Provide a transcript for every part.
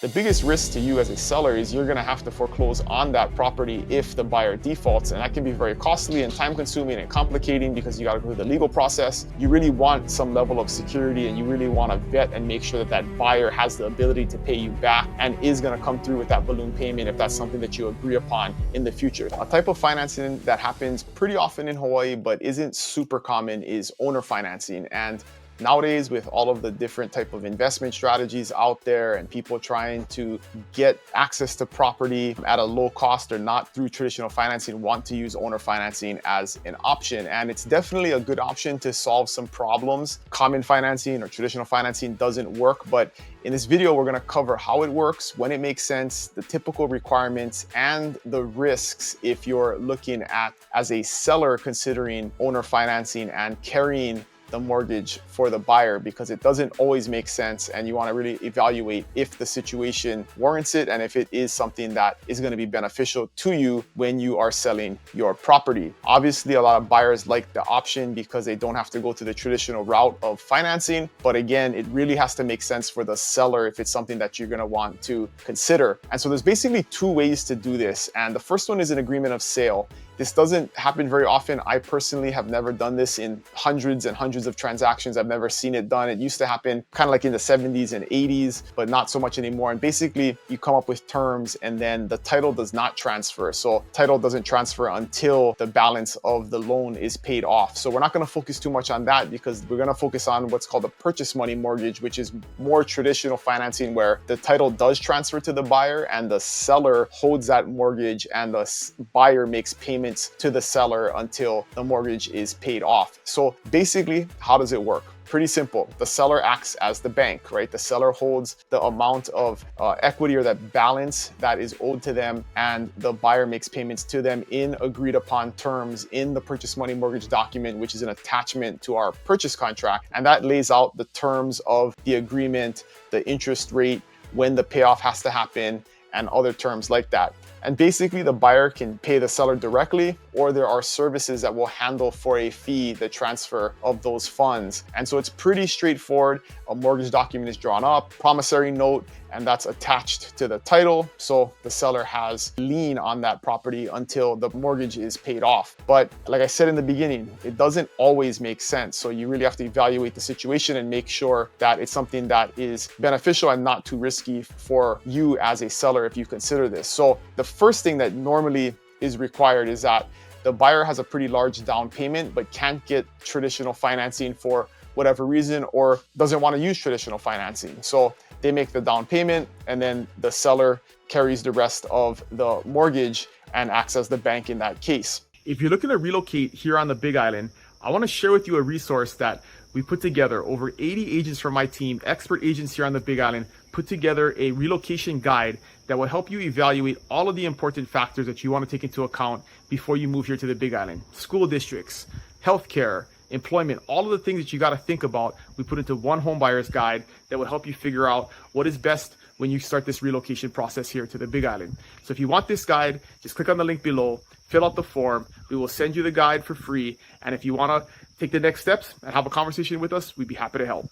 The biggest risk to you as a seller is you're gonna have to foreclose on that property if the buyer defaults, and that can be very costly and time consuming and complicating because you gotta go through the legal process. You really want some level of security, and you really wanna vet and make sure that that buyer has the ability to pay you back and is gonna come through with that balloon payment if that's something that you agree upon in the future. A type of financing that happens pretty often in Hawaii but isn't super common is owner financing. And nowadays, with all of the different type of investment strategies out there and people trying to get access to property at a low cost or not through traditional financing, want to use owner financing as an option. And it's definitely a good option to solve some problems. Common financing or traditional financing doesn't work, but in this video, we're gonna cover how it works, when it makes sense, the typical requirements, and the risks if you're looking at, as a seller, considering owner financing and carrying the mortgage for the buyer, because it doesn't always make sense, and you want to really evaluate if the situation warrants it and if it is something that is going to be beneficial to you when you are selling your property. Obviously, a lot of buyers like the option because they don't have to go through the traditional route of financing, but again, it really has to make sense for the seller if it's something that you're going to want to consider. And so there's basically two ways to do this, and the first one is an agreement of sale. This doesn't happen very often. I personally have never done this in hundreds and hundreds of transactions. I've never seen it done. It used to happen kind of like in the 70s and 80s, but not so much anymore. And basically, you come up with terms and then the title does not transfer. So title doesn't transfer until the balance of the loan is paid off. So we're not going to focus too much on that because we're going to focus on what's called a purchase money mortgage, which is more traditional financing where the title does transfer to the buyer and the seller holds that mortgage and the buyer makes payments to the seller until the mortgage is paid off. So basically, how does it work? Pretty simple. The seller acts as the bank, right? The seller holds the amount of equity or that balance that is owed to them, and the buyer makes payments to them in agreed upon terms in the purchase money mortgage document, which is an attachment to our purchase contract. And that lays out the terms of the agreement, the interest rate, when the payoff has to happen, and other terms like that. And basically, the buyer can pay the seller directly, or there are services that will handle for a fee the transfer of those funds. And so it's pretty straightforward. A mortgage document is drawn up, promissory note, and that's attached to the title. So the seller has lien on that property until the mortgage is paid off. But like I said in the beginning, it doesn't always make sense. So you really have to evaluate the situation and make sure that it's something that is beneficial and not too risky for you as a seller if you consider this. So the first thing that normally is required is that the buyer has a pretty large down payment but can't get traditional financing for whatever reason, or doesn't want to use traditional financing. So they make the down payment and then the seller carries the rest of the mortgage and acts as the bank in that case. If you're looking to relocate here on the Big Island, I want to share with you a resource that we put together. Over 80 agents from my team, expert agents here on the Big Island, put together a relocation guide that will help you evaluate all of the important factors that you want to take into account before you move here to the Big Island. School districts, healthcare, employment, all of the things that you got to think about, we put into one home buyer's guide that will help you figure out what is best when you start this relocation process here to the Big Island. So if you want this guide, just click on the link below, fill out the form. We will send you the guide for free. And if you want to take the next steps and have a conversation with us, we'd be happy to help.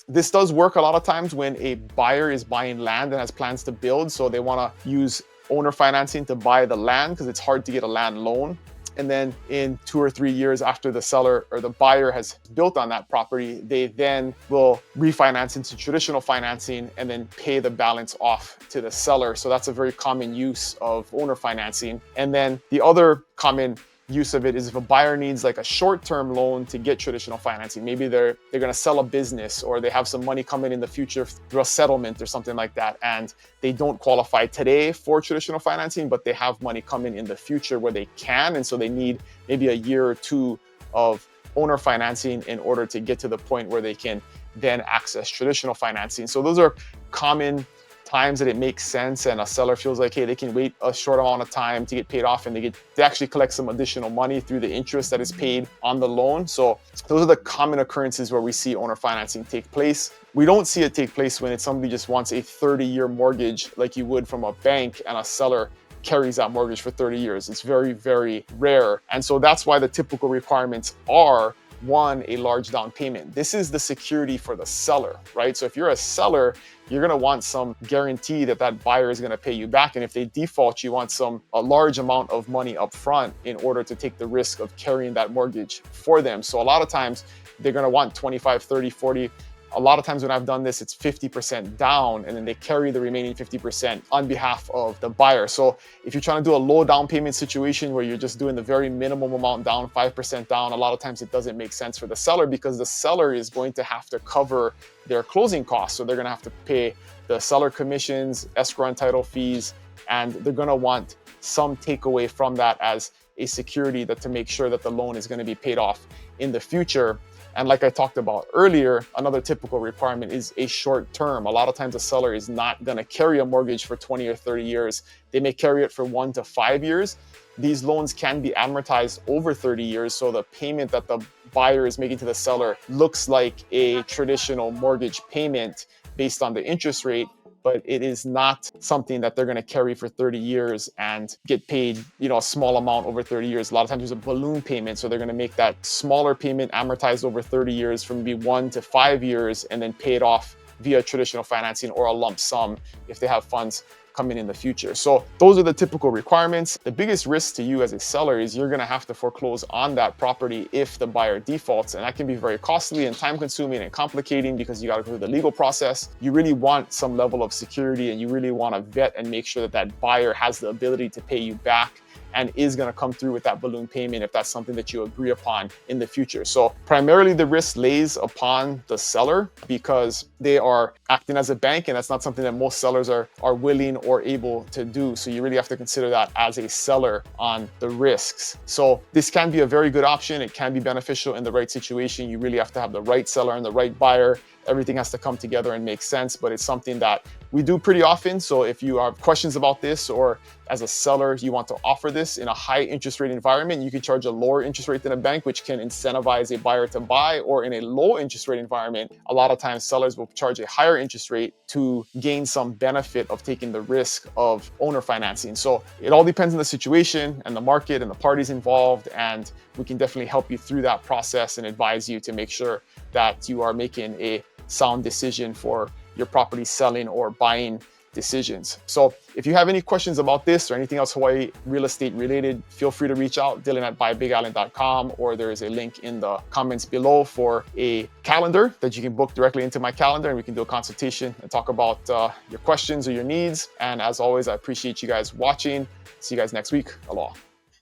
This does work a lot of times when a buyer is buying land and has plans to build. So they want to use owner financing to buy the land because it's hard to get a land loan. And then in 2 or 3 years after the seller or the buyer has built on that property, they then will refinance into traditional financing and then pay the balance off to the seller. So that's a very common use of owner financing. And then the other common use of it is if a buyer needs like a short-term loan to get traditional financing. Maybe they're going to sell a business, or they have some money coming in the future through a settlement or something like that, and they don't qualify today for traditional financing, but they have money coming in the future where they can, and so they need maybe a year or two of owner financing in order to get to the point where they can then access traditional financing. So those are common times that it makes sense and a seller feels like, hey, they can wait a short amount of time to get paid off, and they actually collect some additional money through the interest that is paid on the loan. So those are the common occurrences where we see owner financing take place. We don't see it take place when it's somebody just wants a 30-year mortgage like you would from a bank, and a seller carries that mortgage for 30 years. It's very, very rare. And so that's why the typical requirements are, one, a large down payment. This is the security for the seller, right? So if you're a seller, you're going to want some guarantee that that buyer is going to pay you back. And if they default, you want a large amount of money up front in order to take the risk of carrying that mortgage for them. So a lot of times they're going to want 25, 30, 40. A lot of times when I've done this, it's 50% down, and then they carry the remaining 50% on behalf of the buyer. So if you're trying to do a low down payment situation where you're just doing the very minimum amount down, 5% down, a lot of times it doesn't make sense for the seller, because the seller is going to have to cover their closing costs. So they're going to have to pay the seller commissions, escrow and title fees, and they're going to want some takeaway from that as a security to make sure that the loan is going to be paid off in the future. And like I talked about earlier, another typical requirement is a short term. A lot of times a seller is not going to carry a mortgage for 20 or 30 years. They may carry it for 1 to 5 years. These loans can be amortized over 30 years. So the payment that the buyer is making to the seller looks like a traditional mortgage payment based on the interest rate, but it is not something that they're going to carry for 30 years and get paid, a small amount over 30 years. A lot of times there's a balloon payment. So they're going to make that smaller payment amortized over 30 years from maybe 1 to 5 years and then pay it off via traditional financing or a lump sum if they have funds coming in the future. So those are the typical requirements. The biggest risk to you as a seller is you're going to have to foreclose on that property if the buyer defaults, and that can be very costly and time consuming and complicating because you got to go through the legal process. You really want some level of security, and you really want to vet and make sure that that buyer has the ability to pay you back and is going to come through with that balloon payment if that's something that you agree upon in the future. So primarily the risk lays upon the seller because they are acting as a bank, and that's not something that most sellers are willing or able to do. So you really have to consider that as a seller on the risks. So this can be a very good option. It can be beneficial in the right situation. You really have to have the right seller and the right buyer. Everything has to come together and make sense, but it's something that we do pretty often. So if you have questions about this, or as a seller, you want to offer this in a high interest rate environment, you can charge a lower interest rate than a bank, which can incentivize a buyer to buy. Or in a low interest rate environment, a lot of times sellers will charge a higher interest rate to gain some benefit of taking the risk of owner financing. So it all depends on the situation and the market and the parties involved. And we can definitely help you through that process and advise you to make sure that you are making a sound decision for your property selling or buying decisions. So if you have any questions about this or anything else Hawaii real estate related, feel free to reach out, Dylan@buybigisland.com, or there is a link in the comments below for a calendar that you can book directly into my calendar, and we can do a consultation and talk about your questions or your needs. And as always, I appreciate you guys watching. See you guys next week. Aloha.